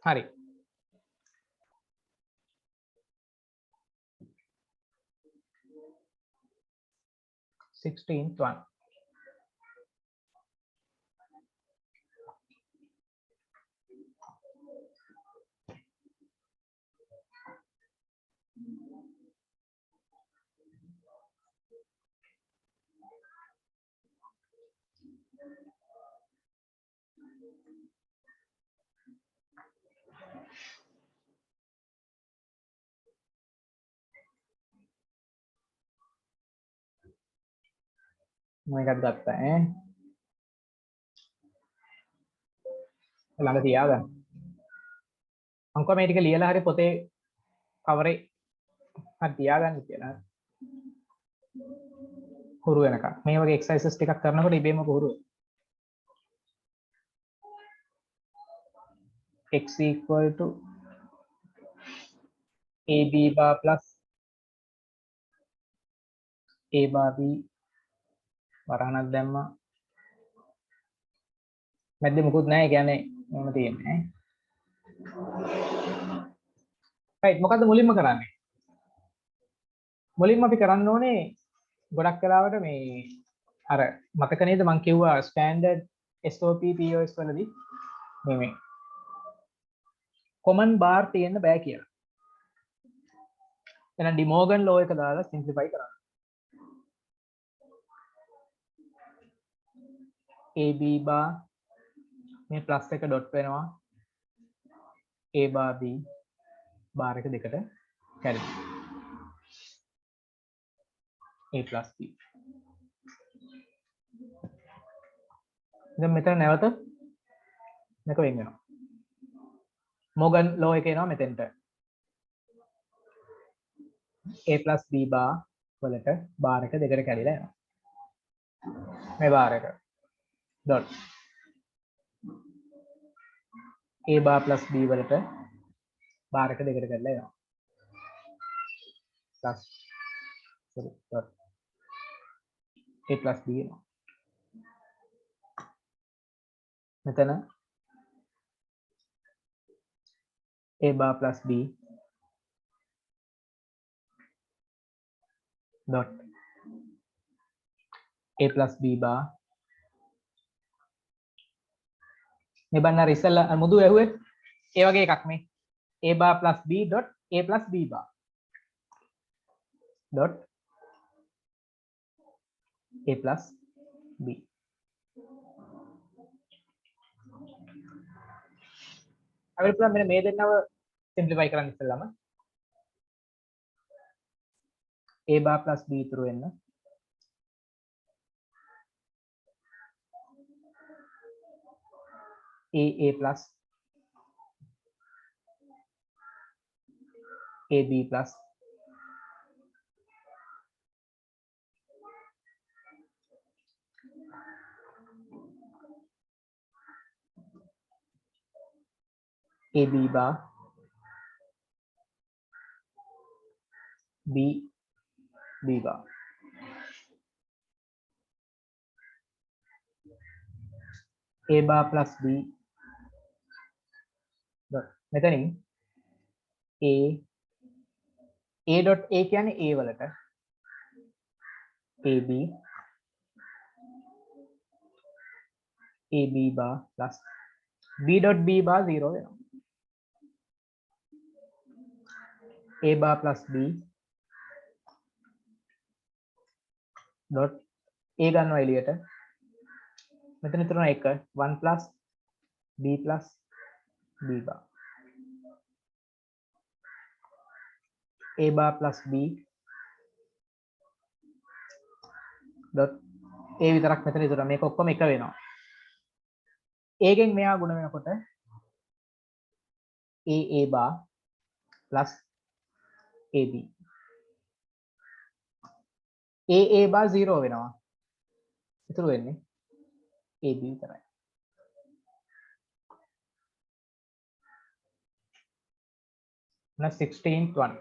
හරි. 16th one. මේකත් ගත්තා ඈ ළඟ තියාගන්න අංක මේ ටික ලියලා හරි පොතේ කවරේ හරි තියාගන්න කියලා හුරු වෙනකම් මේ වගේ එක්සර්සයිසස් ටිකක් කරනකොට ඉබේම හුරු x equal to ab bar plus a bar b වරහණක් දැම්මා මැද්දේ මොකුත් නැහැ කියන්නේ මොනම තියෙන්නේ right මොකද්ද මුලින්ම කරන්නේ මුලින්ම අපි කරන්න ඕනේ ගොඩක් වෙලාවට මේ අර මතක නේද මම කිව්වා ස්ටෑන්ඩඩ් SOP POS වලදී මේ common bar තියෙන්න බෑ කියලා එහෙනම් ඩි මෝගන් ලෝ එක දාලා සිම්ප්ලිෆයි කරන්න AB bar මේ ප්ලස් එක ඩොට් වෙනවා A bar B bar එක දෙකට කැඩෙනවා A plus B දැන් මෙතන නැවත මේක වෙන් වෙනවා මෝගන් ලෝ එක එනවා මෙතෙන්ට A plus B bar වලට bar එක දෙකට කැඩිලා යනවා මේ bar එක dot A bar plus B වලට bar එක දෙකට කැඩලා යනවා plus sorry dot A plus B එනවා මෙතන A bar plus B dot A plus B bar මේ බන්නර ඉස්සෙල්ලා මුදු ඇහුවේ ඒ වගේ එකක් මේ A bar plus B dot A plus B bar dot A plus B අපිට පුළුවන් මෙන්න මේ දෙන්නව සිම්ප්ලිෆයි කරන්න ඉස්සෙල්ලාම A bar plus B ඉතුරු වෙන්න A plus AB plus AB bar B bar A bar plus B dot මෙතනින් A dot A කියන්නේ A වලට AB AB bar plus B dot B bar 0 වෙනවා A bar plus B dot A ගන්නවා එළියට මෙතන ඉතුරුන එක 1 plus B plus B bar A bar plus B dot A විතරක් මෙතන ඉතුරුනා මේක ඔක්කොම එක වෙනවා A ගෙන් මෙහා ගුණ වෙනකොට A bar plus AB A bar 0 වෙනවා ඉතුරු වෙන්නේ AB විතරයි now 16th one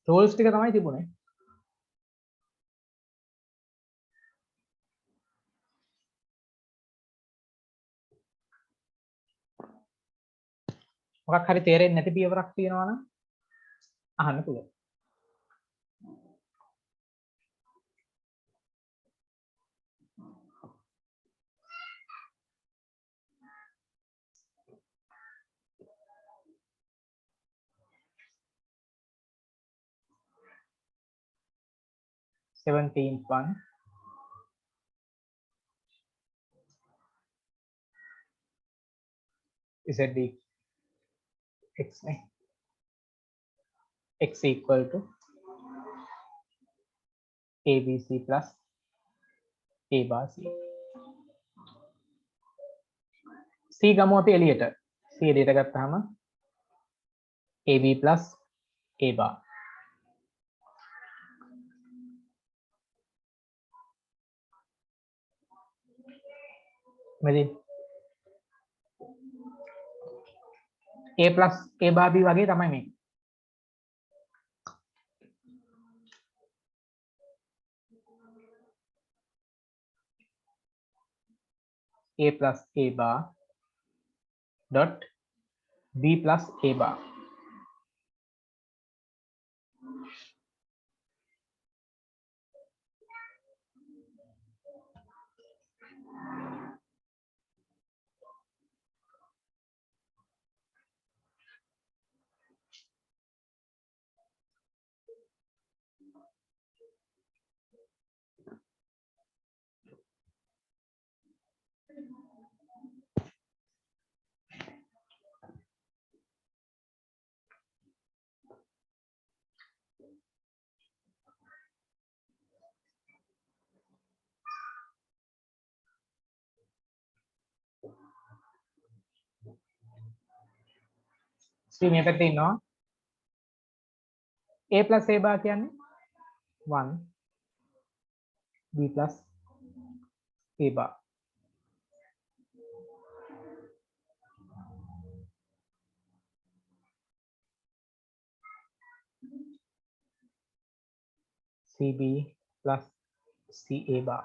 rules ටික තමයි තිබුණේ මොකක් හරි තේරෙන්නේ නැති පියවරක් තියෙනවා නම් අහන්න පුළුවන්. Seventeenth one. Is it the x x equal to abc plus a bar c. c ගමු අපි එළියට. c එළියට ගත්තාම ab plus a bar. මෙදී a plus a bar b වගේ තමයි මේ. a plus a bar dot b plus a bar. C මේ පැත්තේ ඉන්නවා. a plus a bar කියන්නේ 1 b plus a bar. cb plus ca bar.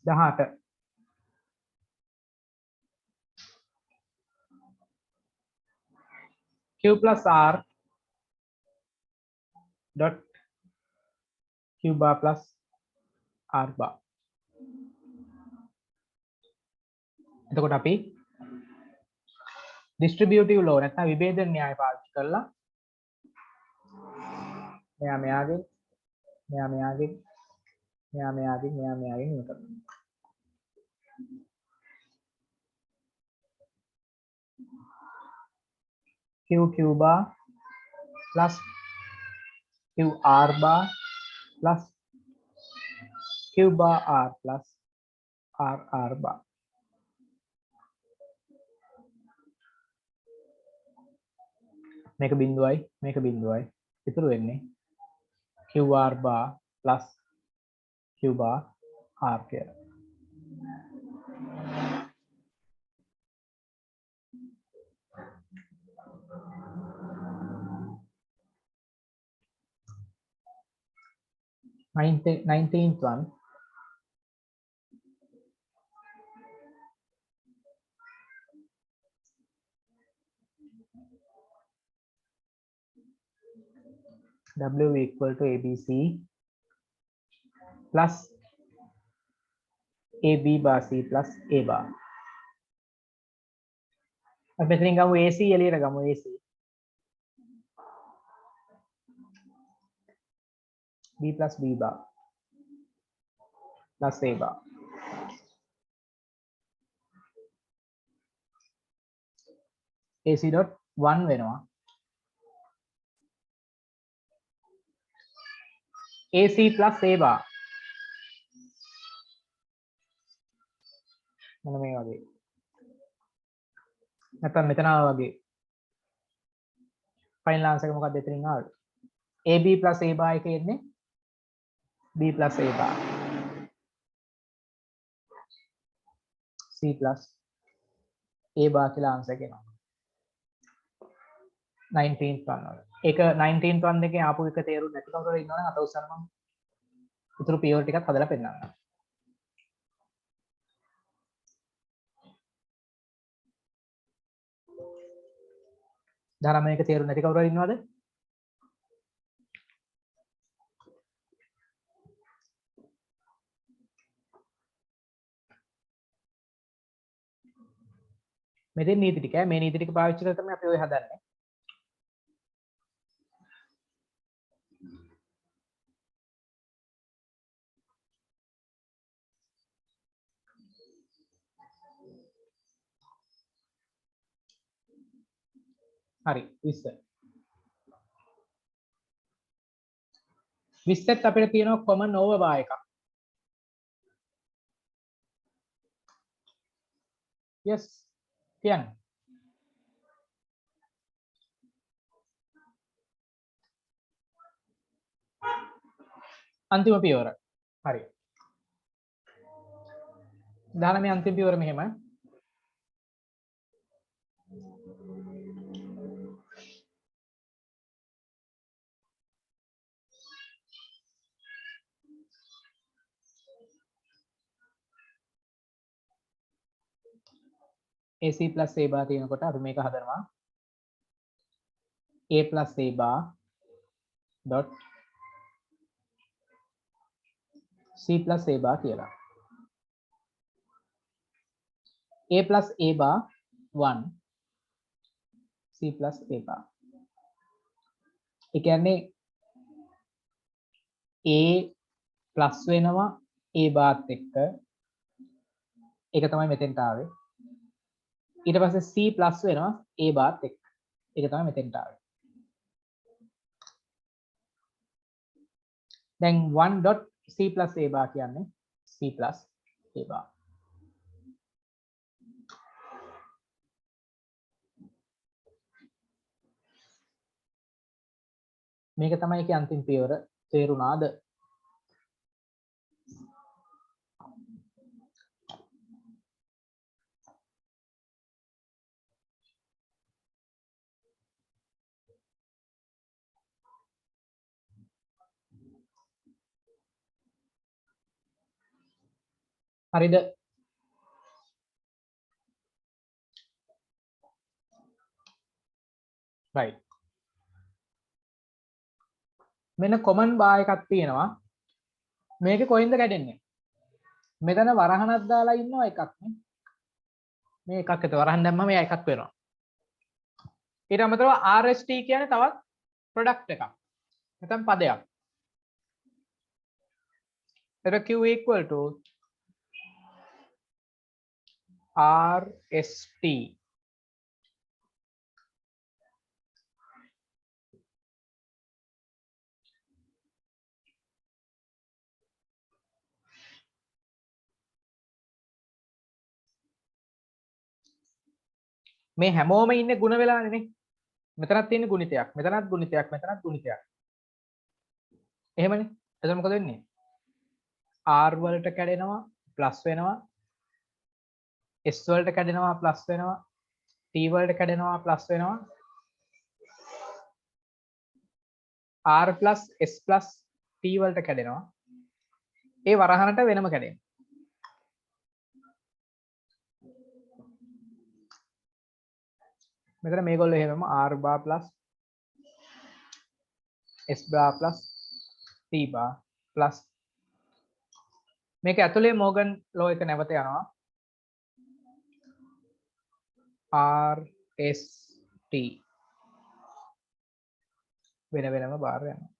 දහට q plus r dot q bar plus r bar. එතකොට අපි distributive law නැත්නම් විභේදන න්‍යාය පාවිච්චි කරලා මෙයා මෙයාගෙන් මෙයා මෙයාගෙන් මෙයා මෙයාගෙන් මෙයා මෙයාගෙන් ඉවර කරනවා. q bar plus q r bar plus q bar r plus r r bar. මේක බිඳුවයි මේක බිඳුවයි ඉතුරු වෙන්නේ qr bar plus q bar r කියලා. Nineteenth one. W equal to ABC plus AB bar C plus A bar. अब මෙතනින් ගමු AC එළියට ගමු AC. B plus B bar plus A bar. AC dot 1 වෙනවා. AC plus A bar මොන මේ වගේ නැත්නම් මෙතන වගේ ෆයිනල් ආන්සර් එක මොකක්ද එතනින් ආවේ AB plus A bar එකේ එන්නේ B plus A bar C plus A bar කියලා ආන්සර් එක එනවා 19th one වල ඒක 19th one එකේ ආපු එක තේරුම් නැති කවුරු හරි ඉන්නවනම් අත උස්සන්න මම උතුරු පියවර ටිකක් හදලා පෙන්නන්නම් ධර්ම මේක තේරුම් නැති කවුරු හරි ඉන්නවද මෙතෙන් නීති ටික මේ නීති ටික පාවිච්චි කරලා තමයි අපි ඔය හදන්නේ හරි 20 20ත් අපිට තියෙනවා common over bar එකක් yes කියන්න අන්තිම පියවර හරි 19 අන්තිම පියවර මෙහෙම AC plus A bar තියෙනකොට අපි මේක හදනවා A plus A bar dot C plus A bar කියලා A plus A bar 1 C plus A bar ඒ කියන්නේ A plus වෙනවා A bar එක්ක ඒක තමයි මෙතෙන්ට ආවේ ඊට පස්සේ C plus වෙනවා A bar එක්ක ඒක තමයි මෙතෙන්ට ආවේ දැන් 1 dot C plus A bar කියන්නේ C plus A bar මේක තමයි ඒකේ අන්තිම පියවර තේරුණාද හරිද right මෙන්න common bar එකක් තියෙනවා මේකේ කොයින්ද කැඩෙන්නේ මෙතන වරහනක් දාලා ඉන්නවා එකක් නේ මේ එකක් ඇත වරහන් දැම්මම එයා එකක් වෙනවා ඊට අමතරව RST කියන්නේ තවත් ප්‍රොඩක්ට් එකක් නැත්නම් පදයක් එතකොට Q equal to RST මේ හැමෝම ඉන්නේ ಗುಣ වෙලානේ නේ මෙතනත් තියෙන ගුණිතයක් මෙතනත් ගුණිතයක් මෙතනත් ගුණිතයක් එහෙමනේ එතකොට මොකද වෙන්නේ R වලට කැඩෙනවා ප්ලස් වෙනවා S වලට කැඩෙනවා ප්ලස් වෙනවා T වලට කැඩෙනවා ප්ලස් වෙනවා R plus S plus T වලට කැඩෙනවා ඒ වරහනට වෙනම කැඩෙනවා මෙතන මේගොල්ලෝ එහෙමම R bar plus S bar plus T bar plus මේක ඇතුලේ මෝගන් ලෝ එක නැවත යනවා R S T වෙන වෙනම බාර යනවා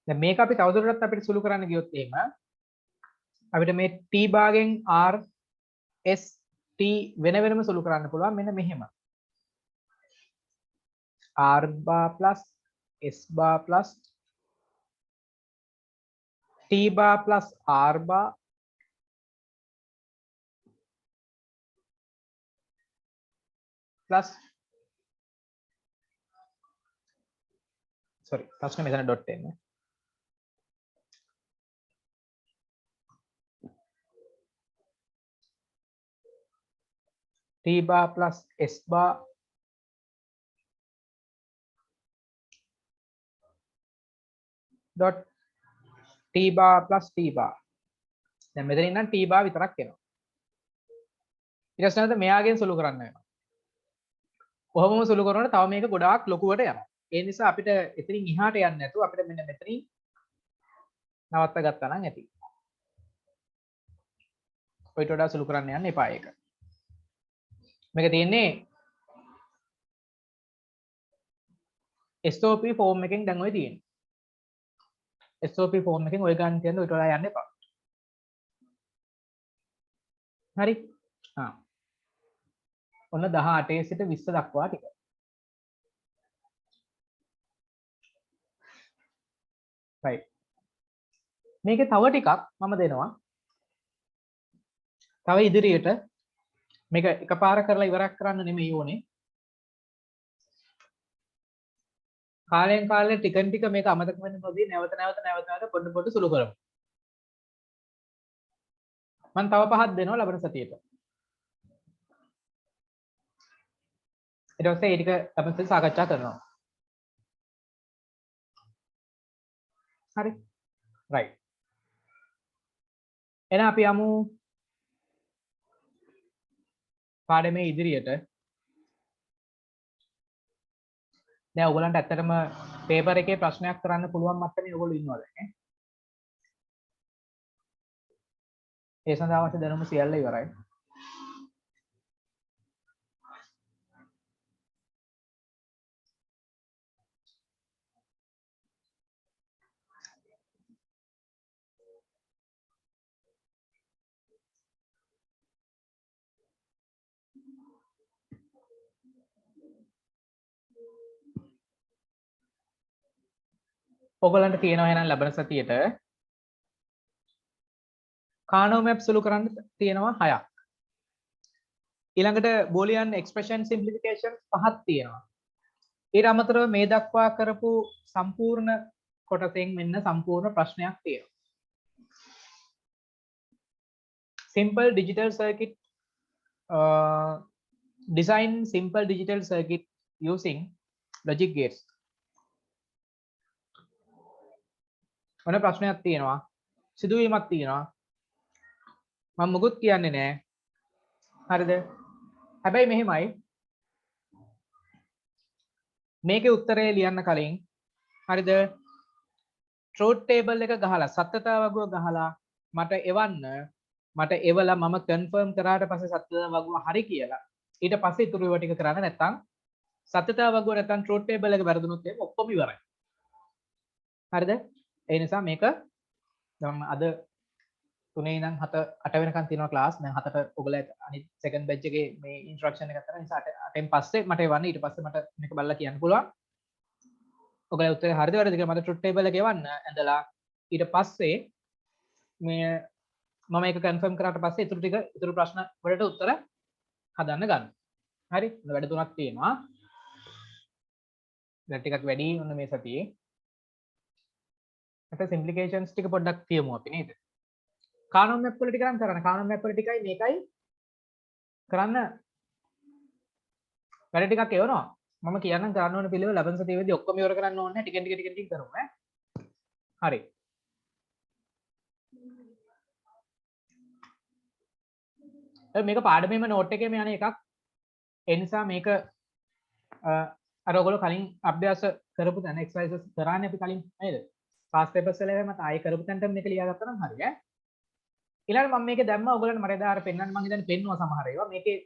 දැන් මේක අපි තවදුරටත් අපිට සුළු කරන්න ගියොත් එහෙම අපිට මේ t භාගයෙන් r s t වෙන වෙනම සුළු කරන්න පුළුවන් මෙන්න මෙහෙම. r bar plus s bar plus t bar plus r bar plus sorry ප්‍රශ්නේ මෙතන ඩොට් එන්නේ. t bar plus s bar dot t bar plus t bar. දැන් මෙතනින් නම් t bar විතරක් එනවා. ඊට පස්සේ නැත්නම් මෙයාගෙන් සුළු කරන්න වෙනවා. කොහොමම සුළු කරනකොට තව මේක ගොඩාක් ලොකුවට යනවා. ඒ නිසා අපිට එතනින් එහාට යන්න නැතුව අපිට මෙන්න මෙතනින් නවත්ත ගත්තා නම් ඇති. ඔයිට වඩා සුළු කරන්න යන්න එපා ඒක. මේක තියෙන්නේ SOP ෆෝම් එකෙන් දැන් ඔය තියෙන්නේ. SOP ෆෝම් එකෙන් ඔය ගන්න තියන්න ඔයිට වඩා යන්න එපා. හරි? ඔන්න 18 සිට 20 දක්වා ටික. right. මේකේ තව ටිකක් මම දෙනවා. තව ඉදිරියට මේක එකපාර කරලා ඉවරක් කරන්න නෙමෙයි ඕනේ. කාලයෙන් කාලේ ටිකන් ටික මේක අමතක වෙන්න නොදී නැවත පොඩ සුළු කරමු. මම තව පහක් දෙනවා ලබන සතියේට. ඊට පස්සේ ඒ ටික අපි සාකච්ඡා කරනවා. හරි. right. එහෙනම් අපි යමු පාඩමේ ඉදිරියට. දැන් ඔයගලන්ට ඇත්තටම පේපර් එකේ ප්‍රශ්නයක් කරන්න පුළුවන් මට්ටමේ ඔයගොල්ලෝ ඉන්නවා දැන් ඈ. ඒ සඳහා අවශ්‍ය දැනුම සියල්ල ඉවරයි. ඔයගලන්ට තියෙනවා එහෙනම් ලබන සතියේට කානෝ මැප් සුළු කරන්න තියෙනවා 6ක්. ඊළඟට බෝලියන් එක්ස්ප්‍රෙෂන් සිම්ප්ලිෆිකේෂන්ස් 5ක් තියෙනවා. ඊට අමතරව මේ දක්වා කරපු සම්පූර්ණ කොටසෙන් මෙන්න සම්පූර්ණ ප්‍රශ්නයක් තියෙනවා. simple digital circuit design simple digital circuit using logic gates. මොන ප්‍රශ්නයක් තියෙනවා? සිදුවීමක් තියෙනවා. මම මුකුත් කියන්නේ නැහැ. හරිද? හැබැයි මෙහෙමයි. මේකේ උත්තරය ලියන්න කලින් හරිද? truth table එක ගහලා සත්‍යතා වගුව ගහලා මට එවන්න. මට එවලා මම confirm කරාට පස්සේ සත්‍යතා වගුව හරි කියලා. ඊට පස්සේ ඉතුරු ඒවා ටික කරන්න නැත්නම් සත්‍යතා වගුව නැත්නම් truth table එක වැරදුනොත් එහෙම ඔක්කොම ඉවරයි. හරිද? ඒ නිසා මේක මම අද 3 ඉඳන් 8 වෙනකන් තියෙනවා ක්ලාස්. දැන් 7ට ඔයගොල්ලෝ අනිත් සෙකන්ඩ් බැච් එකේ මේ ඉන්ස්ට්‍රක්ෂන් එක ගත්තා නිසා 8න් පස්සේ මට එවන්න. ඊට පස්සේ මට මේක බලලා කියන්න පුළුවන්. ඔයගොල්ලෝ උත්තරේ හරිද වැරදිද කියලා මට truth table එක එවන්න. ඇඳලා ඊට පස්සේ මේ මම ඒක කන්ෆර්ම් කරාට පස්සේ ඉතුරු ප්‍රශ්න වලට උත්තර හදන්න ගන්න. හරි? වැඩ තුනක් තියෙනවා. දැන් ටිකක් වැඩි වුණ මේ සතියේ. අපිට සිම්ප්ලිෆිකේෂන්ස් ටික පොඩ්ඩක් තියමු අපි නේද? කානෝන් මැප් වල ටික නම් කරන්න. කානෝන් මැප් වල ටිකයි මේකයි කරන්න වැඩ ටිකක් එවනවා. මම කියන්නම් කරන්න ඕන පිළිවෙල ලබන සතියේදී ඔක්කොම ඉවර කරන්න ඕනේ නැහැ. ටිකෙන් ටික කරමු ඈ. හරි. මේක පාඩමේම නෝට් එකේම යන එකක්. ඒ නිසා මේක අර ඔයගොල්ලෝ කලින් අභ්‍යාස කරපු තැන එක්සර්සයිසස් කරානේ අපි කලින් නේද? පාස් පේපර්ස් වල මම ආයෙ කරපු තැනට මේක ලියාගත්තා නම් හරි ඈ. ඊළඟට මම මේක දැම්මා ඔයගොල්ලන්ට මට එදා අර පෙන්නන්න මම හිතන්නේ පෙන්නුවා සමහර ඒවා. මේකේ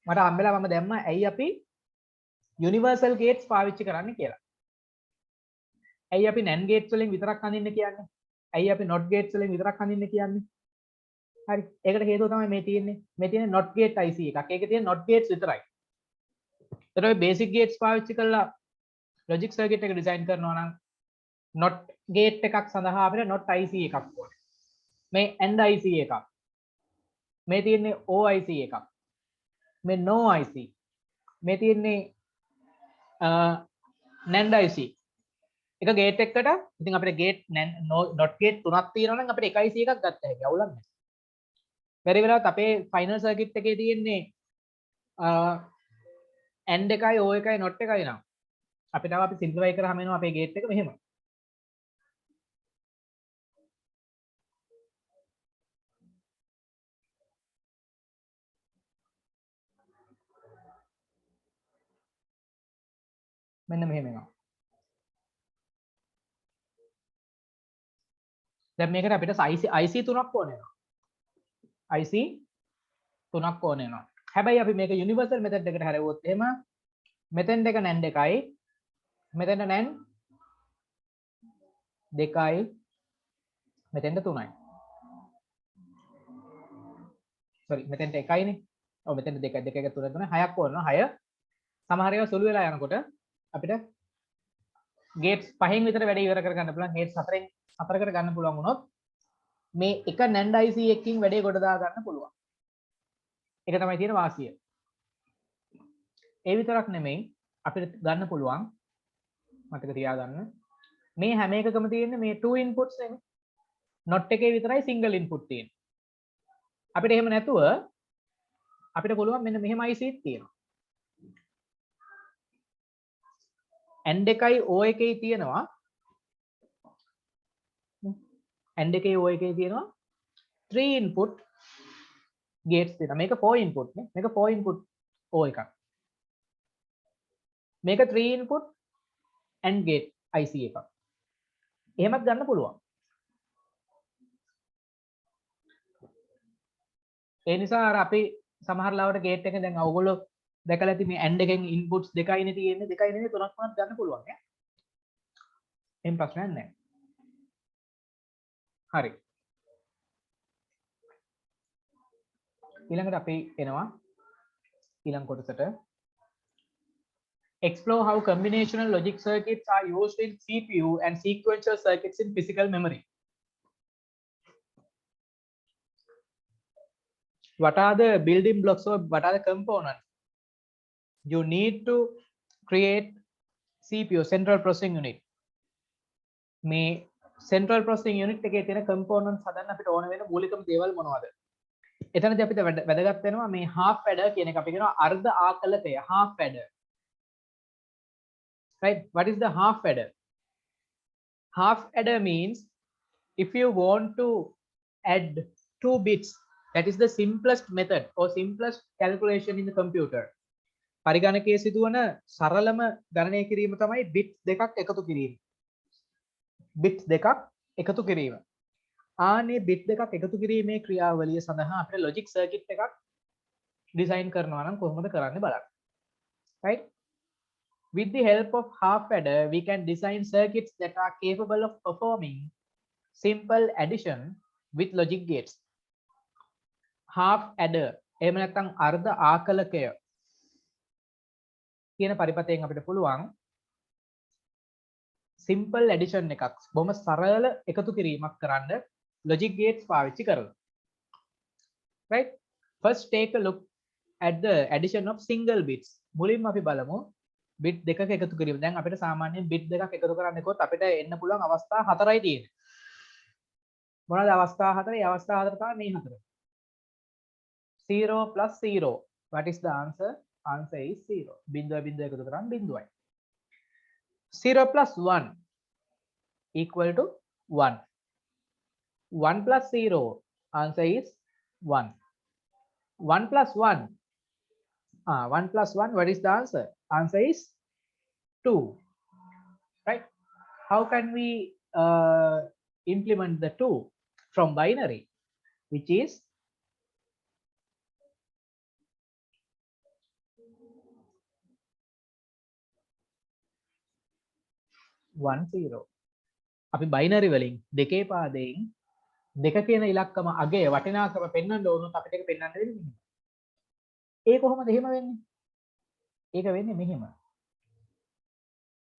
මට හම්බෙලා මම දැම්මා ඇයි අපි යුනිවර්සල් ගේට්ස් පාවිච්චි කරන්නේ කියලා. ඇයි අපි NAND gates වලින් විතරක් අඳින්න කියන්නේ? ඇයි අපි NOT gates වලින් විතරක් අඳින්න කියන්නේ? හරි. ඒකට හේතුව තමයි මේ තියෙන්නේ. මේ තියෙන්නේ NOT gate IC එකක්. ඒකේ තියෙන NOT gates විතරයි. ඒතර ඔය basic gates පාවිච්චි කරලා logic circuit එක design කරනවා නම් NOT gate එකක් සඳහා අපිට NOT IC එකක් ඕනේ. මේ AND IC එකක්. මේ තියෙන්නේ OIC එකක්. මේ NO IC. මේ තියෙන්නේ NAND IC. එක gate එකකට ඉතින් අපිට gate NOT gate තුනක් තියෙනවා නම් අපිට එක IC එකක් ගත්ත හැකියි. අවුලක් නැහැ. බැරි වෙලාවත් අපේ final circuit එකේ තියෙන්නේ AND එකයි O එකයි NOT එකයි නම් අපිට අපි simplify කරාම එනවා අපේ gate එක මෙහෙම. මෙන්න මෙහෙම එනවා. දැන් මේකට අපිට IC තුනක් ඕනේ වෙනවා. IC තුනක් ඕනේ වෙනවා. හැබැයි අපි මේක universal method එකට හැරෙවුවොත් එහෙම මෙතෙන් එක NAND එකයි මෙතෙන්ට NAND දෙකයි මෙතෙන්ට තුනයි. sorry මෙතෙන්ට එකයිනේ. ඔව් මෙතෙන්ට දෙකයි දෙක එක තුන තුන හයක් ඕනවා. හය සමහර ඒවා සුළු වෙලා යනකොට අපිට gates පහෙන් විතර වැඩ ඉවර කරගන්න පුළුවන්. gates හතරෙන් හතරකට ගන්න පුළුවන් වුණොත් මේ එක NAND IC එකකින් වැඩේ කොට දා ගන්න පුළුවන්. ඒක තමයි තියෙන වාසිය. ඒ විතරක් නෙමෙයි අපිට ගන්න පුළුවන් මතක තියාගන්න මේ හැම එකකම තියෙන්නේ මේ 2 inputs නේ. not එකේ විතරයි single input තියෙන්නේ. අපිට එහෙම නැතුව අපිට පුළුවන් මෙන්න මෙහෙම IC එකක් තියෙනවා. AND එකයි O එකේ තියෙනවා AND එකේ O එකේ තියෙනවා 3 input gates තියෙනවා. මේක 4 input නේ. මේක 4 input O එකක්. මේක 3 input AND gate IC එකක්. එහෙමත් ගන්න පුළුවන්. ඒ නිසා අර අපි සමහර ලාවට gate එකෙන් දැන් ඔයගොල්ලෝ දැකලා ඇති මේ AND එකෙන් inputs දෙකයිනේ තියෙන්නේ. දෙකයි නෙමෙයි තුනක් වුණත් ගන්න පුළුවන් ඈ. එහෙම ප්‍රශ්නයක් නැහැ. හරි. ඊළඟට අපි එනවා ඊළඟ කොටසට. Explore how combinational logic circuits are used in CPU and sequential circuits in physical memory. What are the building blocks or what are the components you need to create CPU, central processing unit? මේ central processing unit එකේ තියෙන components හදන්න අපිට ඕන වෙන මූලිකම දේවල් මොනවද? එතනදී අපිට වැදගත් වෙනවා මේ half adder කියන එක අපි කියනවා අර්ධ ආකලකය half adder. Right? What is the half adder? Half adder means if you want to add 2 bits, that is the simplest method or simplest calculation in the computer. පරිගණකයේ සිදුවන සරලම ගණනය කිරීම තමයි bits දෙකක් එකතු කිරීම. bits දෙකක් එකතු කිරීම. ආනේ bit දෙකක් එකතු කිරීමේ ක්‍රියාවලිය සඳහා අපිට logic circuit එකක් design කරනවා නම් කොහොමද කරන්නේ බලන්න. Right? With the help of half adder, we can design circuits that are capable of performing simple addition with logic gates. Half adder එහෙම නැත්නම් අර්ධ ආකලකය කියන පරිපතයෙන් අපිට පුළුවන් simple addition එකක් බොහොම සරල එකතු කිරීමක් කරන්න logic gates පාවිච්චි කරලා. Right? First take a look at the addition of single bits. මුලින්ම අපි බලමු bit දෙකක එකතු කිරීම. දැන් අපිට සාමාන්‍යයෙන් bit දෙකක් එකතු කරන්න ගියොත් අපිට එන්න පුළුවන් අවස්ථා හතරයි තියෙන්නේ. මොනවාද අවස්ථා හතර? ඒ අවස්ථා හතර තමයි මේ හතර. 0 plus 0. What is the answer? Answer is 0. බිංදුව බිංදුව එකතු කරාම බිංදුවයි. 0 plus 1 equal to 1. 1 plus 0. Answer is 1. 1 plus 1. 1 plus 1. What is the answer? Answer is 2. Right? How can we implement the 2 from binary, which is 1 0. අපි binary වලින් දෙකේ පාදයෙන් දෙක කියන ඉලක්කම අගය වටිනාකම පෙන්වන්න ඕනොත් අපිට ඒක පෙන්වන්න වෙන්නේ මෙහෙම. ඒ කොහොමද එහෙම වෙන්නේ? ඒක වෙන්නේ මෙහෙම.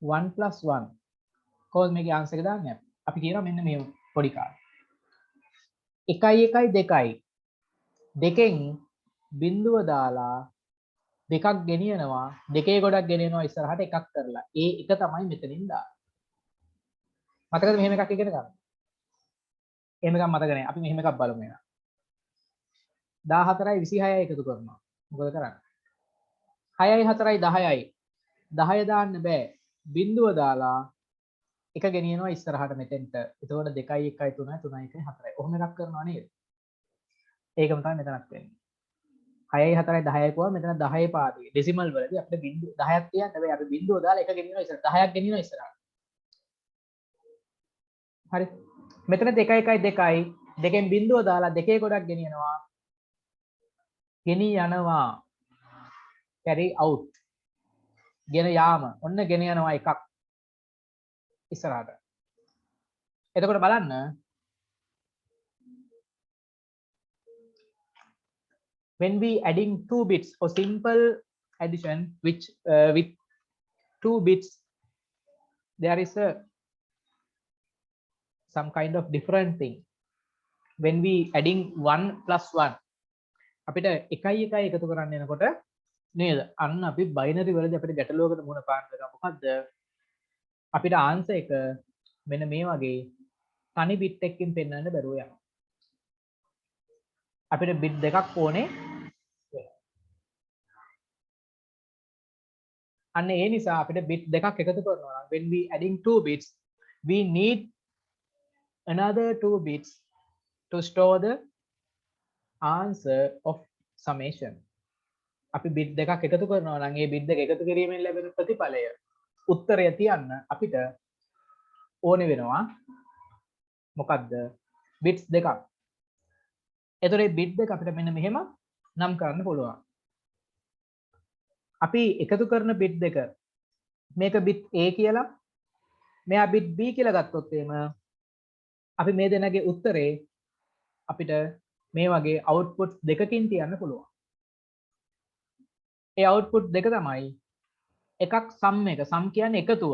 1 + 1 කොහොමද මේකේ ආන්සර් එක දාන්නේ? අපි කියනවා මෙන්න මේ පොඩි කාර්ය. 1 1 2යි දෙකෙන් බිඳුව දාලා දෙකක් ගෙනියනවා දෙකේ ගොඩක් ගෙනියනවා ඉස්සරහට එකක් කරලා. ඒ එක තමයි මෙතනින් දාන්නේ. මතකද මෙහෙම එකක් ඉගෙන ගන්න? එහෙම එකක් මතක නැහැ. අපි මෙහෙම එකක් බලමු එනවා. 14යි 26යි එකතු කරනවා. මොකද කරන්නේ? 6යි 4යි 10යි 10 දාන්න බෑ. බිඳුව දාලා එක ගෙනියනවා ඉස්සරහට මෙතෙන්ට. එතකොට 2යි 1යි 3යි 3යි 1යි 4යි. ඔහොම එකක් කරනවා නේද? ඒකම තමයි මෙතනක් වෙන්නේ. 6යි 4යි 10යි කොහොම මෙතන 10 පාදේ ඩෙසිමල් වලදී අපිට බිඳු 10ක් තියන්න බෑ. අපි බිඳුව දාලා එක ගෙනියනවා ඉස්සරහට 10ක් ගෙනියනවා ඉස්සරහට. හරි. මෙතන 2 1 2යි දෙකෙන් බිඳුව දාලා දෙකේ ගොඩක් ගෙනියනවා. ගෙනී යනවා. carry out. ගෙන යාම. ඔන්න ගෙන යනවා එකක් ඉස්සරහට. එතකොට බලන්න when we adding 2 bits or simple addition which with 2 bits there is a some kind of different thing. When we adding 1 + 1 අපිට 1යි 1යි එකතු කරන්න යනකොට නේද? අන්න අපි බයිනරි වලදී අපිට ගැටලුවකට මුහුණ පාන්න වෙනවා. මොකද්ද? අපිට ආන්සර් එක මෙන්න මේ වගේ තනි බිට් එකකින් පෙන්වන්න බැරුව යනවා. අපිට බිට් දෙකක් ඕනේ. අන්න ඒ නිසා අපිට බිට් දෙකක් එකතු කරනවා නම් when we adding 2 bits we need another 2 bits to store the answer of summation. අපි බිට් දෙකක් එකතු කරනවා නම් ඒ බිට් දෙක එකතු කිරීමෙන් ලැබෙන ප්‍රතිඵලය උත්තරය තියන්න අපිට ඕනේ වෙනවා මොකක්ද? බිට්ස් දෙකක්. එතකොට මේ බිට් දෙක අපිට මෙන්න මෙහෙම නම් කරන්න පුළුවන්. අපි එකතු කරන බිට් දෙක මේක බිට් A කියලා මෙයා බිට් B කියලා ගත්තොත් එහෙම අපි මේ දෙනගේ උත්තරේ අපිට මේ වගේ අවුට්පුට් දෙකකින් තියන්න පුළුවන්. ඒ අවුට්පුට් දෙක තමයි එකක් සම් එක. සම් කියන්නේ එකතුව.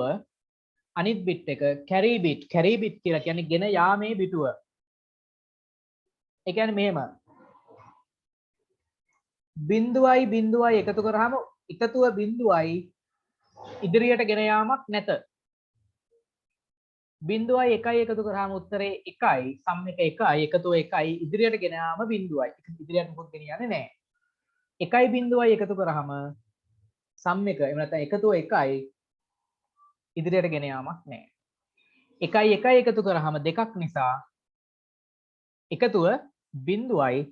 අනිත් බිට් එක කැරි බිට්. කැරි බිට් කියලා කියන්නේ ගෙන යාමේ බිටුව. ඒ කියන්නේ මෙහෙම. බිඳුවයි බිඳුවයි එකතු කරාම එකතුව බිඳුවයි ඉදිරියට ගෙන යාමක් නැත. බිඳුවයි එකයි එකතු කරාම උත්තරේ 1යි. සම් එක 1යි එකතුව 1යි ඉදිරියට ගෙන යාම බිඳුවයි. ඉදිරියට මොකද ගෙනියන්නේ නැහැ. 1යි බිඳුවයි එකතු කරාම සම් එක එහෙම නැත්නම් එකතුව 1යි ඉදිරියට ගෙන යාමක් නැහැ. 1යි 1යි එකතු කරාම දෙකක් නිසා එකතුව බිඳුවයි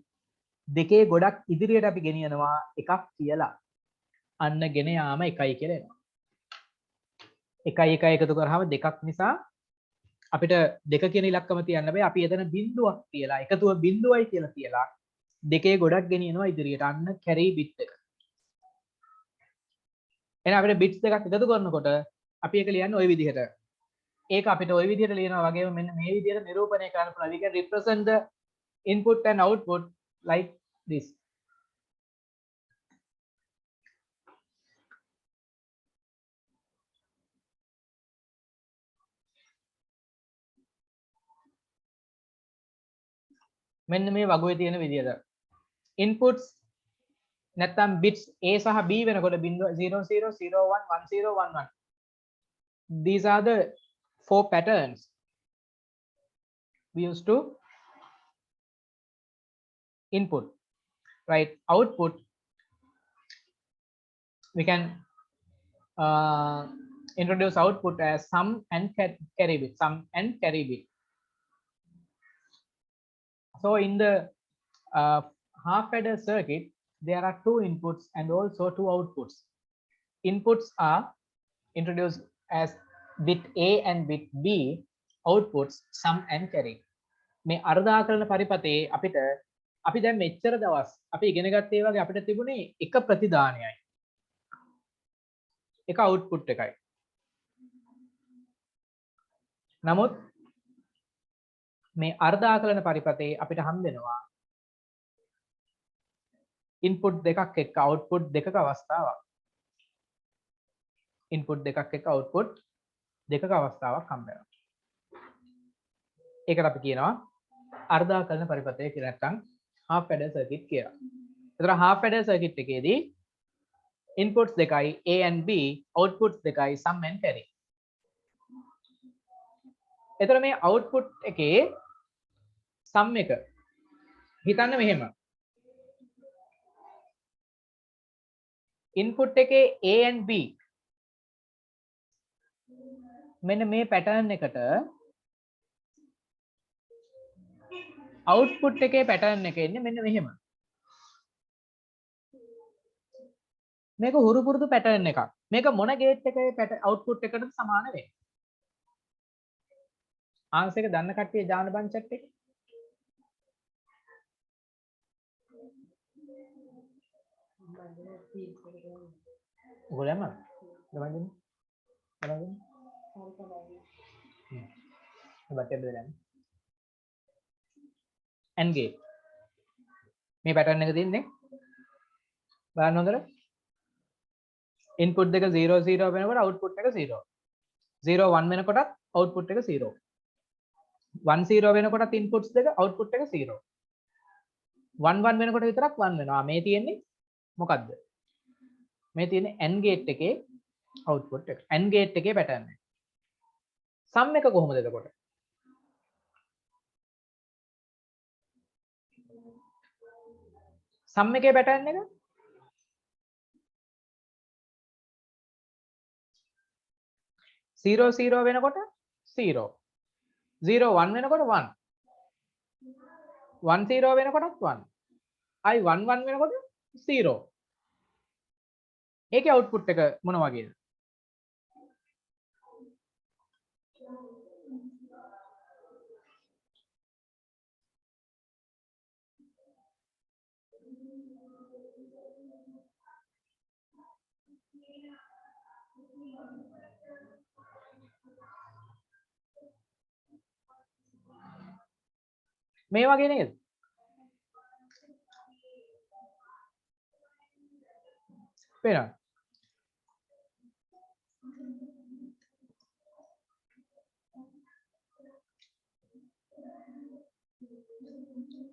දෙකේ ගොඩක් ඉදිරියට අපි ගෙනියනවා එකක් කියලා. අන්න ගෙන යාම 1යි කියලා එනවා. 1යි 1යි එකතු කරාම දෙකක් නිසා අපිට දෙක කියන ඉලක්කම තියන්න බෑ. අපි එතන බිඳුවක් තියලා එකතුව බිඳුවයි කියලා තියලා දෙකේ ගොඩක් ගෙනියනවා ඉදිරියට. අන්න කැරි බිට් එක. එහෙනම් අපිට බිට්ස් දෙකක් එකතු කරනකොට අපි ඒක ලියන්නේ ওই විදිහට. ඒක අපිට ওই විදිහට ලියනවා වගේම මෙන්න මේ විදිහට නිරූපණය කරන්න පුළුවන්. We can represent the input and output like this. මෙන්න මේ වගුවේ තියෙන විදිහට. inputs නැත්නම් bits A සහ B වෙනකොට 0 0 0 1 1 0 1 1. These are the 4 patterns we used to input. Right? Output we can introduce output as sum and carry bit. Sum and carry bit. So in the half adder circuit there are 2 inputs and also 2 outputs. Inputs are introduced as bit A and bit B, outputs sum and carry. මේ අර්ධාකරණ පරිපතේ අපිට අපි දැන් මෙච්චර දවස් අපි ඉගෙන ගත්තේ වගේ අපිට තිබුණේ එක ප්‍රතිදානයයි. එක අවුට්පුට් එකයි. නමුත් මේ අර්ධාකලන පරිපථයේ අපිට හම් වෙනවා ඉන්පුට් දෙකක් එක්ක අවුට්පුට් දෙකක අවස්ථාවක්. ඉන්පුට් දෙකක් එක්ක අවුට්පුට් දෙකක අවස්ථාවක් හම් වෙනවා. ඒකට අපි කියනවා අර්ධාකලන පරිපථය කියලා නැත්නම් half adder circuit කියලා. ඒතර half adder circuit එකේදී inputs දෙකයි A and B outputs දෙකයි sum and carry. එතන මේ output එකේ sum එක හිතන්න මෙහෙම. input එකේ A and B මෙන්න මේ pattern එකට output එකේ pattern එක එන්නේ මෙන්න මෙහෙම. මේක හුරු පුරුදු pattern එකක්. මේක මොන gate එකේ output එකටද සමාන වෙන්නේ? answer එක දන්න කට්ටිය දාන්න බං chat එකේ. ඔයගොල්ලෝම බලන්න. බලන්න. බටේ බෙදන්න. AND gate. මේ pattern එක තියෙන්නේ බලන්න හොඳට. input දෙක 0 0 වෙනකොට output එක 0. 0 1 වෙනකොටත් output එක 0. 1 0 වෙනකොටත් inputs දෙක output එක 0. 1 1 වෙනකොට විතරක් 1 වෙනවා. මේ තියෙන්නේ මොකද්ද? මේ තියෙන්නේ AND gate එකේ output එක. AND gate එකේ pattern එක. sum එක කොහොමද එතකොට? sum එකේ pattern එක 0 0 වෙනකොට 0. 0 1 වෙනකොට 1. 1 0 වෙනකොටත් 1. I 1 1 වෙනකොට 0. ඒකේ output එක මොන වගේද? මේ වගේ නේද? පේනවද?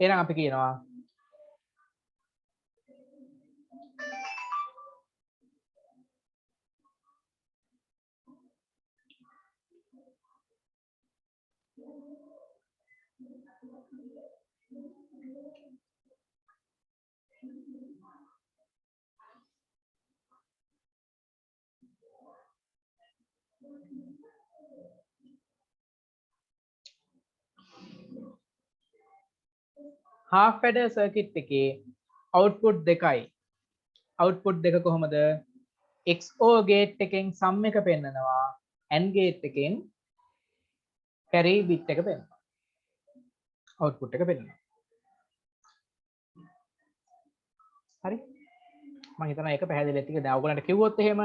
එහෙනම් අපි කියනවා half adder circuit එකේ output දෙකයි. output දෙක කොහොමද? XOR gate එකෙන් sum එක පෙන්නනවා. AND gate එකෙන් carry bit එක පෙන්නනවා. output එක පෙන්නනවා. හරි? මම හිතනවා ඒක පැහැදිලිද ටික. දැන් ඔයගොල්ලන්ට කිව්වොත් එහෙම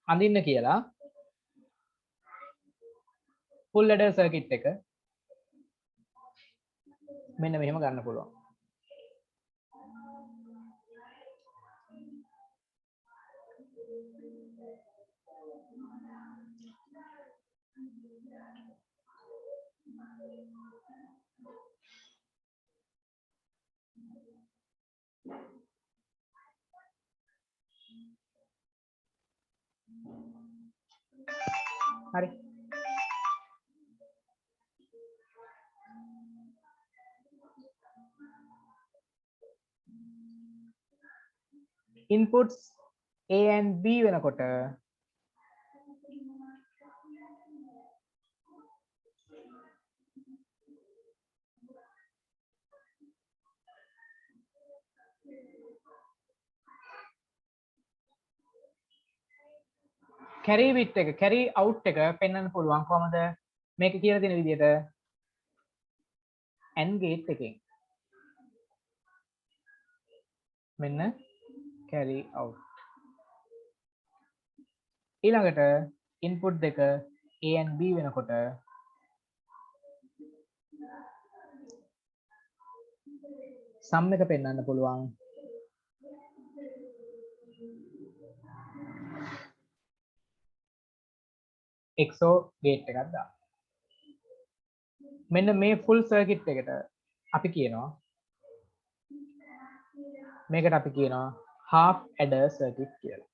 අඳින්න කියලා full adder circuit එක මෙන්න මෙහෙම ගන්න පුළුවන්. හරි. inputs A and B වෙනකොට carry bit එක carry out එක පෙන්වන්න පුළුවන් කොහමද? මේක කියලා දෙන විදිහට AND gate එකෙන් මෙන්න carry out. ඊළඟට input දෙක A and B වෙනකොට සම් එක පෙන්වන්න පුළුවන් XOR ගේට් එකක් දාන්න. මෙන්න මේ ෆුල් සර්කිට් එකට අපි කියනවා මේකට අපි කියනවා half adder circuit කියලා.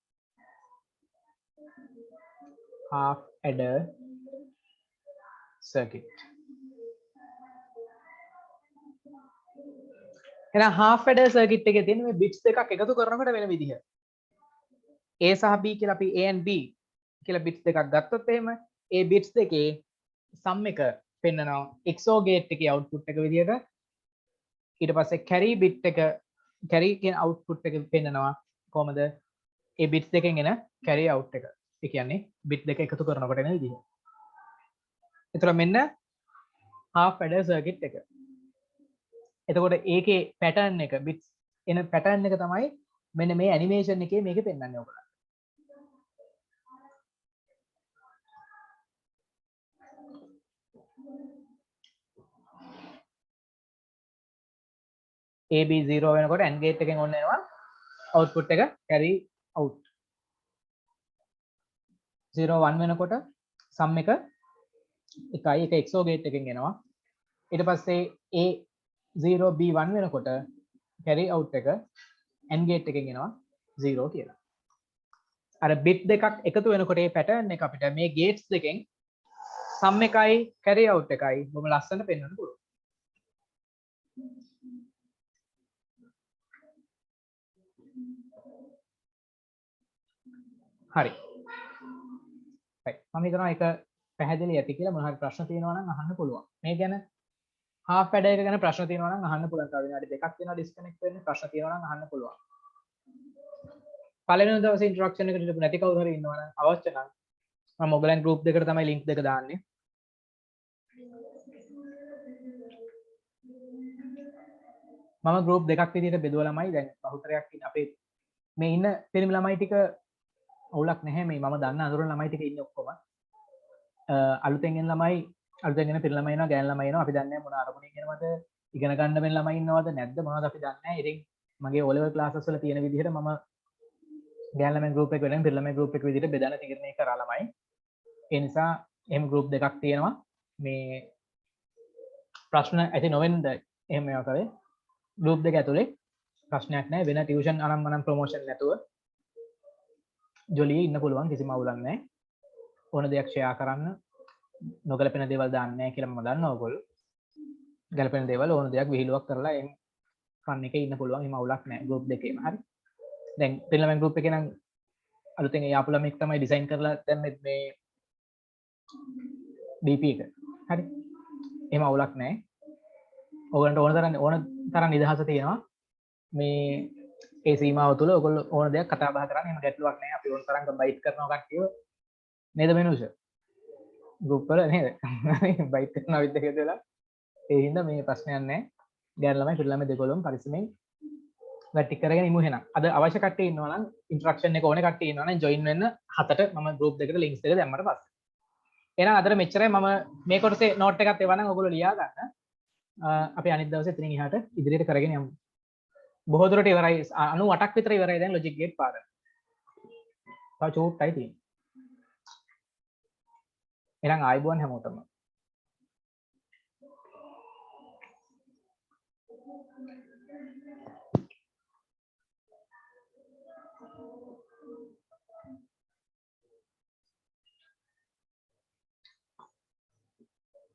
half adder circuit. එහෙනම් half adder circuit එකේ තියෙන මේ bits දෙකක් එකතු කරනකොට වෙන විදිහ. A සහ B කියලා අපි A and B කියලා bits දෙකක් ගත්තොත් එහෙම ඒ bits දෙකේ sum එක පෙන්නනවා XOR gate එකේ output එක විදිහට. ඊට පස්සේ carry bit එක carry කියන output එක පෙන්නනවා කොහමද ඒ bits දෙකෙන් එන carry out එක. ඒ කියන්නේ bit දෙක එකතු කරනකොට එන විදිහ. එතකොට මෙන්න half adder circuit එක. එතකොට ඒකේ pattern එක bits එන pattern එක තමයි මෙන්න මේ animation එකේ මේකේ පෙන්වන්නේ ඔයගොල්ලෝ. AB 0 වෙනකොට AND gate එකෙන් ඔන්න එනවා output එක carry out. 0 1 වෙනකොට sum එක එකයි ඒක XOR gate එකෙන් එනවා. ඊට පස්සේ A 0 B 1 වෙනකොට carry out එක AND gate එකෙන් එනවා 0 කියලා. අර bit දෙකක් එකතු වෙනකොට මේ pattern එක අපිට මේ gates දෙකෙන් sum එකයි carry out එකයි බොහොම ලස්සනට පෙන්වන්න පුළුවන්. හරි. right. මම හිතනවා ඒක පැහැදිලි ඇති කියලා මොනවා හරි ප්‍රශ්න තියෙනවා නම් අහන්න පුළුවන්. මේ ගැන half adder එක ගැන ප්‍රශ්න තියෙනවා නම් අහන්න පුළුවන්. තව විනාඩි දෙකක් වෙනවා ඩිස්කනෙක්ට් වෙන්න. ප්‍රශ්න තියෙනවා නම් අහන්න පුළුවන්. පළවෙනි දවසේ ඉන්ට්‍රොඩක්ෂන් එකට ඉඳපු නැති කවුරු හරි ඉන්නවා නම් අවශ්‍ය නම් මම ඔයගලන් group දෙකට තමයි link දෙක දාන්නේ. මම group දෙකක් විදිහට බෙදුවා ළමයි දැන් බහුතරයක් අපේ මේ ඉන්න පිරිමි ළමයි ටික අවුලක් නැහැ මේ මම දන්න අඳුරන ළමයි ටික ඉන්නේ ඔක්කොම අලුතෙන් එන ළමයි අලුතෙන් එන පිරිමි ළමයි ඉන්නවා ගෑනු ළමයි ඉන්නවා අපි දන්නේ නැහැ මොන අරමුණකින් එනවද ඉගෙන ගන්න වෙන ළමයි ඉන්නවද නැද්ද මොනවද අපි දන්නේ නැහැ ඉතින් මගේ O level classes වල තියෙන විදිහට මම ගෑනු ළමයි group එක වෙනින් පිරිමි ළමයි group එක විදිහට බෙදලා තීරණය කරා ළමයි ඒ නිසා එහෙම group දෙකක් තියෙනවා මේ ප්‍රශ්න ඇති නොවෙන්න එහෙම මේවා කරේ group දෙක ඇතුලේ ප්‍රශ්නයක් නැහැ වෙන ටියුෂන් අනම්මනම් ප්‍රොමෝෂන් නැතුව ජොලියේ ඉන්න පුළුවන් කිසිම අවුලක් නැහැ ඕන දෙයක් ෂෙයා කරන්න නොගැලපෙන දේවල් දාන්න නැහැ කියලා මම දන්නවා ඔයගොල්ලෝ ගැලපෙන දේවල් ඕන දෙයක් විහිළුවක් කරලා එම් ෆන් එකේ ඉන්න පුළුවන් එහෙම අවුලක් නැහැ group දෙකේම හරි දැන් පිරිලමෙන් group එකේ නම් අලුතෙන් යාපු ළමෙක් තමයි ඩිසයින් කරලා දැම්මේ මේ DP එක හරි එහෙම අවුලක් නැහැ ඕගලන්ට ඕන තරම් නිදහස තියෙනවා මේ ඒ සීමාව තුළ ඔයගොල්ලෝ ඕන දෙයක් කතා බහ කරන්න එහෙම ගැටලුවක් නැහැ අපි ඕන තරම් බයිට් කරනවා කට්ටිය නේද මෙනුෂ ගෲප් වල නේද බයිට් කරනවා විදිහට කියලා ඒ හින්දා මේ ප්‍රශ්නයක් නැහැ ගෑනු ළමයි පිළි ළමයි දෙකොල්ලම පරිස්සමෙන් වැටික් කරගෙන ඉමු එහෙනම් අද අවශ්‍ය කට්ටිය ඉන්නවා නම් ඉන්ස්ට්‍රක්ෂන් එක ඕනේ කට්ටිය ඉන්නවා නම් ජොයින් වෙන්න 7ට මම ගෲප් දෙකට ලින්ක්ස් දෙක දැම්මට පස්සේ එහෙනම් අදට මෙච්චරයි මම මේ කොටසේ නෝට් එකක් එවනම් ඔයගොල්ලෝ ලියා ගන්න අපි අනිත් දවසේ එතනින් එහාට ඉදිරියට කරගෙන යමු බොහෝ දුරට ඉවරයි 98ක් විතර ඉවරයි දැන් ලොජික් ගේට් පාඩම. තව චූට්ටයි තියෙන්නේ. එහෙනම් ආයිබෝන් හැමෝටම.